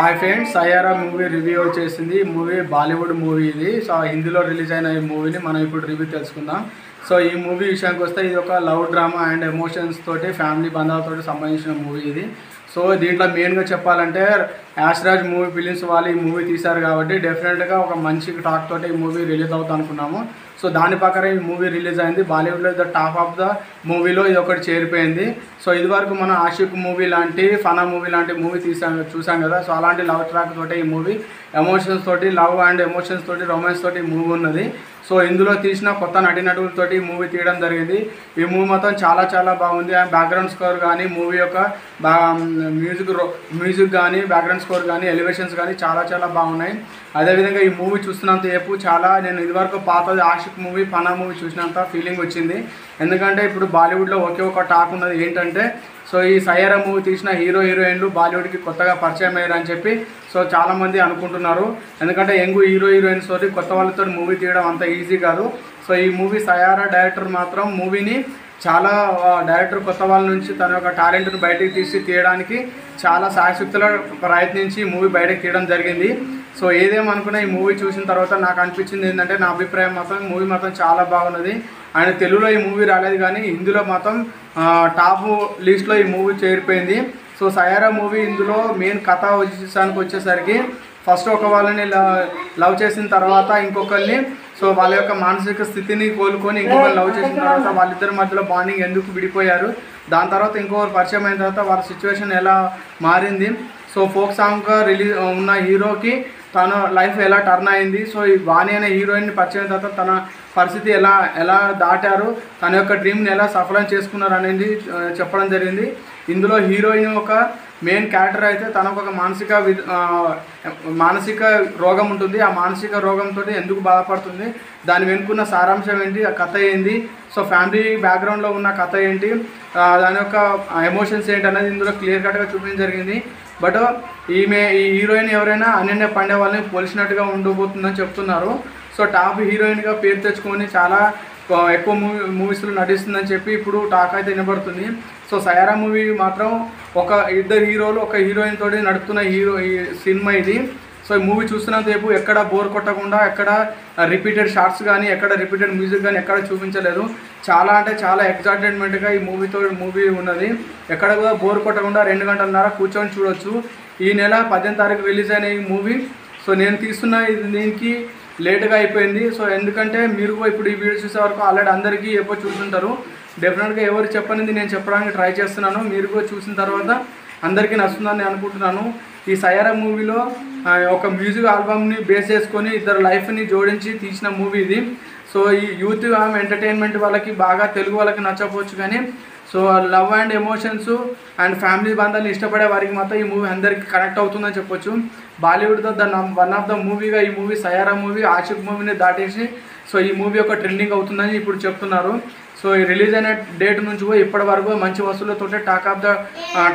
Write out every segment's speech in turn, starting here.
Hi friends, Saiyaara movie review వచ్చేసింది. Movie Bollywood movie ఇది. So హిందీలో రిలీజ్ అయిన ఈ మూవీని మనం ఇప్పుడు రివ్యూ తెలుసుకుందాం. సో ఈ మూవీ విషయానికి వస్తే ఇది ఒక లవ్ డ్రామా అండ్ ఎమోషన్స్ తోటి ఫ్యామిలీ బంధాలతో సంబంధించిన మూవీ ఇది. సో దీంట్లో మెయిన్గా చెప్పాలంటే యాష్ రాజ్ మూవీ ఫిలిమ్స్ వాళ్ళు ఈ మూవీ తీశారు కాబట్టి డెఫినెట్గా ఒక మంచి టాక్ తోటి ఈ మూవీ రిలీజ్ అవుతా అనుకున్నాము. సో దాని ప్రకారం ఈ మూవీ రిలీజ్ అయింది. బాలీవుడ్లో ద టాప్ ఆఫ్ ద మూవీలో ఇది ఒకటి చేరిపోయింది. సో ఇదివరకు మనం ఆషిక్ మూవీ లాంటి ఫనా మూవీ లాంటి మూవీ చూసాం కదా. సో అలాంటి లవ్ ట్రాక్ తోటి ఈ మూవీ ఎమోషన్స్ తోటి లవ్ అండ్ ఎమోషన్స్ తోటి రొమాన్స్ తోటి మూవీ ఉన్నది. సో ఇందులో తీసిన కొత్త నటీనటులతోటి మూవీ తీయడం జరిగింది. ఈ మూవీ మొత్తం చాలా చాలా బాగుంది. బ్యాక్గ్రౌండ్ స్కోర్ కానీ మూవీ యొక్క మ్యూజిక్ కానీ బ్యాక్గ్రౌండ్ స్కోర్ కానీ ఎలివేషన్స్ కానీ చాలా చాలా బాగున్నాయి. అదేవిధంగా ఈ మూవీ చూస్తున్నంత సేపు నేను ఇదివరకు పాతది ఆషిక్ మూవీ ఫనా మూవీ చూసినంత ఫీలింగ్ వచ్చింది. ఎందుకంటే ఇప్పుడు బాలీవుడ్లో ఒకే ఒక టాక్ ఉన్నది ఏంటంటే సో ఈ సయారా మూవీ తీసిన హీరోయిన్లు బాలీవుడ్కి కొత్తగా పరిచయం అయ్యారు అని చెప్పి సో చాలామంది అనుకుంటున్నారు. ఎందుకంటే యంగ్ హీరోయిన్స్ తోటి కొత్త వాళ్ళతో మూవీ తీయడం అంత ఈజీ కాదు. సో ఈ మూవీ సయారా డైరెక్టర్ మాత్రం మూవీని చాలా డైరెక్టర్ కొత్త వాళ్ళ నుంచి తన యొక్క టాలెంట్ను బయటకు తీయడానికి చాలా శాయశక్తులు ప్రయత్నించి మూవీ బయటకు తీయడం జరిగింది. సో ఏదేమనుకున్నా ఈ మూవీ చూసిన తర్వాత నాకు అనిపించింది ఏంటంటే నా అభిప్రాయం మాత్రం మూవీ మాత్రం చాలా బాగున్నది. ఆయన తెలుగులో ఈ మూవీ రాలేదు కానీ హిందీలో మాత్రం టాప్ లిస్ట్లో ఈ మూవీ చేరిపోయింది. సో సయారా మూవీ ఇందులో మెయిన్ కథ విషయానికి వచ్చేసరికి ఫస్ట్ ఒక వాళ్ళని లవ్ చేసిన తర్వాత ఇంకొకరిని సో వాళ్ళ యొక్క మానసిక స్థితిని కోలుకొని ఇంకొకరు లవ్ చేసిన తర్వాత వాళ్ళిద్దరి మధ్యలో బాండింగ్ ఎందుకు విడిపోయారు, దాని తర్వాత ఇంకొకరు పరిచయం అయిన తర్వాత వాళ్ళ సిచ్యువేషన్ ఎలా మారింది, సో ఫోక్ సాంగ్గా రిలీజ్ ఉన్న హీరోకి తన లైఫ్ ఎలా టర్న్ అయింది, సో ఈ వాణి అనే హీరోయిన్ని పరిచయం తర్వాత తన పరిస్థితి ఎలా దాటారు, తన యొక్క డ్రీమ్ని ఎలా సఫలం చేసుకున్నారు అనేది చెప్పడం జరిగింది. ఇందులో హీరోయిన్ ఒక మెయిన్ క్యారెక్టర్ అయితే తనకు ఒక మానసిక రోగం ఉంటుంది. ఆ మానసిక రోగంతో ఎందుకు బాధపడుతుంది, దాని వెనుకున్న సారాంశం ఏంటి, ఆ కథ ఏంటి, సో ఫ్యామిలీ బ్యాక్గ్రౌండ్లో ఉన్న కథ ఏంటి, దాని యొక్క ఎమోషన్స్ ఏంటి అనేది ఇందులో క్లియర్ కట్గా చూపించడం జరిగింది. బట్ ఈ హీరోయిన్ ఎవరైనా అనన్య పాండే వాళ్ళని పోల్చినట్టుగా ఉండబోతుందని చెప్తున్నారు. సో టాప్ హీరోయిన్గా పేరు తెచ్చుకొని చాలా ఎక్కువ మూవీస్లో నటిస్తుందని చెప్పి ఇప్పుడు టాక్ అయితే వినబడుతుంది. సో సయారా మూవీ మాత్రం ఇద్దరు హీరోలు ఒక హీరోయిన్ తోటి నడుపుతున్న ఈ సినిమా ఇది. సో ఈ మూవీ చూస్తున్నంతసేపు ఎక్కడ బోర్ కొట్టకుండా ఎక్కడ రిపీటెడ్ షార్ట్స్ కానీ ఎక్కడ రిపీటెడ్ మ్యూజిక్ కానీ ఎక్కడ చూపించలేదు. చాలా అంటే చాలా ఎగ్జైటెడ్మెంట్గా ఈ మూవీ ఉన్నది. ఎక్కడ కూడా బోర్ కొట్టకుండా 2 గంటలన్నర కూర్చొని చూడొచ్చు. ఈ నెల 18వ తారీఖు రిలీజ్ అయిన ఈ మూవీ సో నేను తీస్తున్న దీనికి లేట్గా అయిపోయింది. సో ఎందుకంటే మీరు ఇప్పుడు ఈ వీడియో చూసే వరకు ఆల్రెడీ అందరికీ ఎప్పుడు చూస్తుంటారు. డెఫినెట్గా ఎవరు చెప్పనిది నేను చెప్పడానికి ట్రై చేస్తున్నాను. మీరు కూడా చూసిన తర్వాత అందరికీ నచ్చుతుందని అనుకుంటున్నాను. ఈ సయారా మూవీలో ఒక మ్యూజిక్ ఆల్బమ్ని బేస్ చేసుకొని ఇద్దరు లైఫ్ని జోడించి తీసిన మూవీ ఇది. సో ఈ యూత్ ఎంటర్టైన్మెంట్ వాళ్ళకి బాగా తెలుగు వాళ్ళకి నచ్చకపోవచ్చు కానీ so love and emotions and family బంధాలను ఇష్టపడే వారికి మాత్రం ఈ మూవీ అందరికీ కనెక్ట్ అవుతుందని చెప్పొచ్చు. బాలీవుడ్తో వన్ ఆఫ్ ద మూవీగా ఈ మూవీ సయారా మూవీ ఆషిక్ మూవీని దాటేసి సో ఈ మూవీ ఒక ట్రెండింగ్ అవుతుందని ఇప్పుడు చెప్తున్నారు. సో ఈ రిలీజ్ అయిన డేట్ నుంచి కూడా ఇప్పటి వరకు మంచి వసూళ్లతో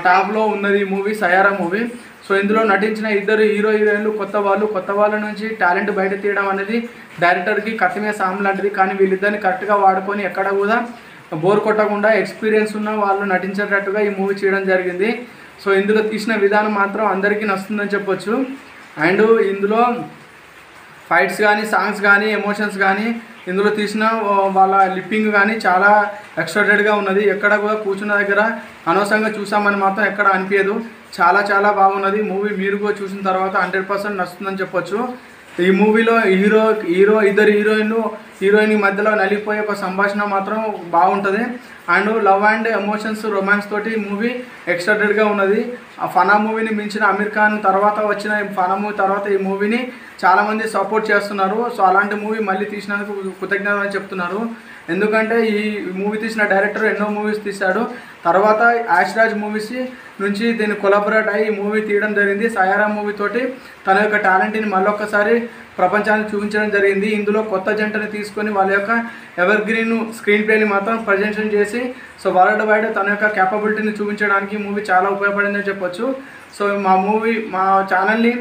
టాప్లో ఉన్నది ఈ మూవీ సయారా మూవీ. సో ఇందులో నటించిన ఇద్దరు హీరోయిన్లు కొత్త వాళ్ళ నుంచి టాలెంట్ బయట తీయడం అనేది డైరెక్టర్కి కత్తిమే సామ్ లాంటిది. కానీ వీళ్ళిద్దరిని కరెక్ట్గా వాడుకొని ఎక్కడ కూడా బోర్ కొట్టకుండా ఎక్స్పీరియన్స్ ఉన్న వాళ్ళు నటించేటట్టుగా ఈ మూవీ చేయడం జరిగింది. సో ఇందులో తీసిన విధానం మాత్రం అందరికీ నచ్చుతుందని చెప్పొచ్చు. అండ్ ఇందులో ఫైట్స్ కానీ సాంగ్స్ కానీ ఎమోషన్స్ కానీ ఇందులో తీసిన వాళ్ళ లిప్పింగ్ కానీ చాలా ఎక్స్ట్రాడెడ్గా ఉన్నది. ఎక్కడ కూడా కూర్చున్న దగ్గర అనవసరంగా చూసామని మాత్రం ఎక్కడ అనిపించదు. చాలా చాలా బాగున్నది మూవీ. మీరు కూడా చూసిన తర్వాత 100% నచ్చుతుందని చెప్పొచ్చు. ఈ మూవీలో ఇద్దరు హీరోయిన్ మధ్యలో నలిగిపోయే ఒక సంభాషణ మాత్రం బాగుంటుంది. And love and emotions romance తోటి మూవీ ఎక్స్ట్రాడెడ్గా ఉన్నది. ఆ ఫనా మూవీని మించిన అమీర్ ఖాన్ తర్వాత వచ్చిన ఫనా మూవీ తర్వాత ఈ మూవీని చాలామంది సపోర్ట్ చేస్తున్నారు. సో అలాంటి మూవీ మళ్ళీ తీసినందుకు కృతజ్ఞతలు అని చెప్తున్నారు. ఎందుకంటే ఈ మూవీ తీసిన డైరెక్టర్ ఎన్నో మూవీస్ తీశాడు. తర్వాత యాష్ రాజ్ మూవీస్ నుంచి దీన్ని కొలాబరేట్ అయ్యి మూవీ తీయడం జరిగింది. సయారా మూవీ తోటి తన యొక్క టాలెంట్ని మళ్ళొక్కసారి ప్రపంచానికి చూపించడం జరిగింది. ఇందులో కొత్త జంటని తీసుకొని వాళ్ళ యొక్క ఎవర్ గ్రీన్ స్క్రీన్ ప్లేని మాత్రం ప్రజెంటేషన్ చేసి సో వరల్డ్ వైడ్ తన యొక్క క్యాపబిలిటీని చూపించడానికి మూవీ చాలా ఉపయోగపడిందని చెప్పొచ్చు. సో మా ఛానల్ని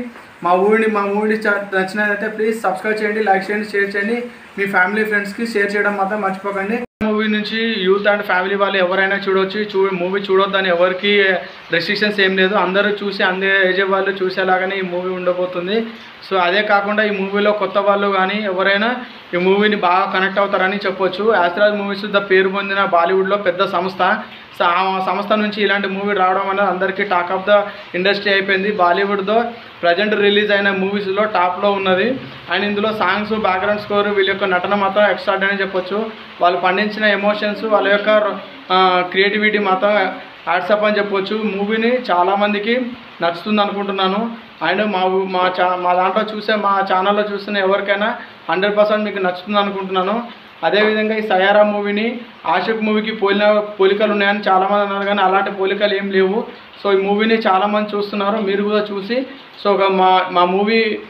మా మూవీ నచ్చినట్లయితే ప్లీజ్ సబ్స్క్రైబ్ చేయండి, లైక్ చేయండి, షేర్ చేయండి. మీ ఫ్యామిలీ ఫ్రెండ్స్కి షేర్ చేయడం మాత్రం మర్చిపోకండి. మూవీ నుంచి యూత్ అండ్ ఫ్యామిలీ వాళ్ళు ఎవరైనా చూడవచ్చు. మూవీ చూడొద్దని ఎవరికి రెస్ట్రిక్షన్స్ ఏం లేదు, అందరూ చూసి అందే ఏజ్ వాళ్ళు చూసేలాగానే ఈ మూవీ ఉండబోతుంది. సో అదే కాకుండా ఈ మూవీలో కొత్త వాళ్ళు కానీ ఎవరైనా ఈ మూవీని బాగా కనెక్ట్ అవుతారని చెప్పొచ్చు. యాస్రాజ్ మూవీస్ ద పేరు పొందిన బాలీవుడ్లో పెద్ద సంస్థ. సో ఆ సంస్థ నుంచి ఇలాంటి మూవీ రావడం అనేది అందరికీ టాక్ ఆఫ్ ద ఇండస్ట్రీ అయిపోయింది. బాలీవుడ్లో ప్రజెంట్ రిలీజ్ అయిన మూవీస్లో టాప్లో ఉన్నది. అండ్ ఇందులో సాంగ్స్, బ్యాక్గ్రౌండ్ స్కోర్, వీళ్ళ యొక్క నటన మాత్రం ఎక్స్ట్రాడనరీ చెప్పొచ్చు. వాళ్ళు పండించిన ఎమోషన్స్, వాళ్ళ యొక్క క్రియేటివిటీ మాత్రం హ్యాట్సప్ అని చెప్పొచ్చు. మూవీని చాలామందికి నచ్చుతుంది అనుకుంటున్నాను. అండ్ మా దాంట్లో మా ఛానల్లో చూసిన ఎవరికైనా 100% మీకు నచ్చుతుంది అనుకుంటున్నాను. అదేవిధంగా ఈ సయారా మూవీని ఆషిక్ మూవీకి పోలికలు ఉన్నాయని చాలామంది అన్నారు, కానీ అలాంటి పోలికలు ఏం లేవు. సో ఈ మూవీని చాలామంది చూస్తున్నారు, మీరు కూడా చూసి సో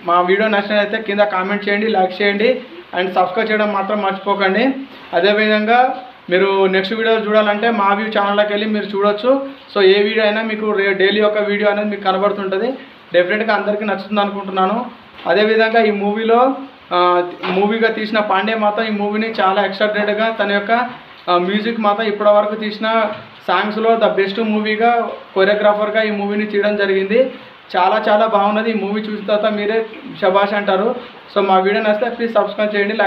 మా వీడియో నచ్చినట్లయితే కింద కామెంట్ చేయండి, లైక్ చేయండి అండ్ సబ్స్క్రైబ్ చేయడం మాత్రం మర్చిపోకండి. అదేవిధంగా మీరు నెక్స్ట్ వీడియో చూడాలంటే మా వ్యూ ఛానల్లోకి వెళ్ళి మీరు చూడొచ్చు. సో ఏ వీడియో అయినా మీకు డైలీ ఒక వీడియో అనేది మీకు కనబడుతుంటుంది. డెఫినెట్గా అందరికీ నచ్చుతుంది అనుకుంటున్నాను. అదేవిధంగా ఈ మూవీగా తీసిన పాండే మాత్రం ఈ మూవీని చాలా ఎక్సైటెడ్గా తన యొక్క మ్యూజిక్ మాత్రం ఇప్పటివరకు తీసిన సాంగ్స్లో ద బెస్ట్ మూవీగా కొరియోగ్రాఫర్గా ఈ మూవీని తీయడం జరిగింది. చాలా బాగున్నది. ఈ మూవీ చూసిన తర్వాత మీరే శభాష్ అంటారు. సో మా వీడియో నచ్చితే ప్లీజ్ సబ్స్క్రైబ్ చేయండి.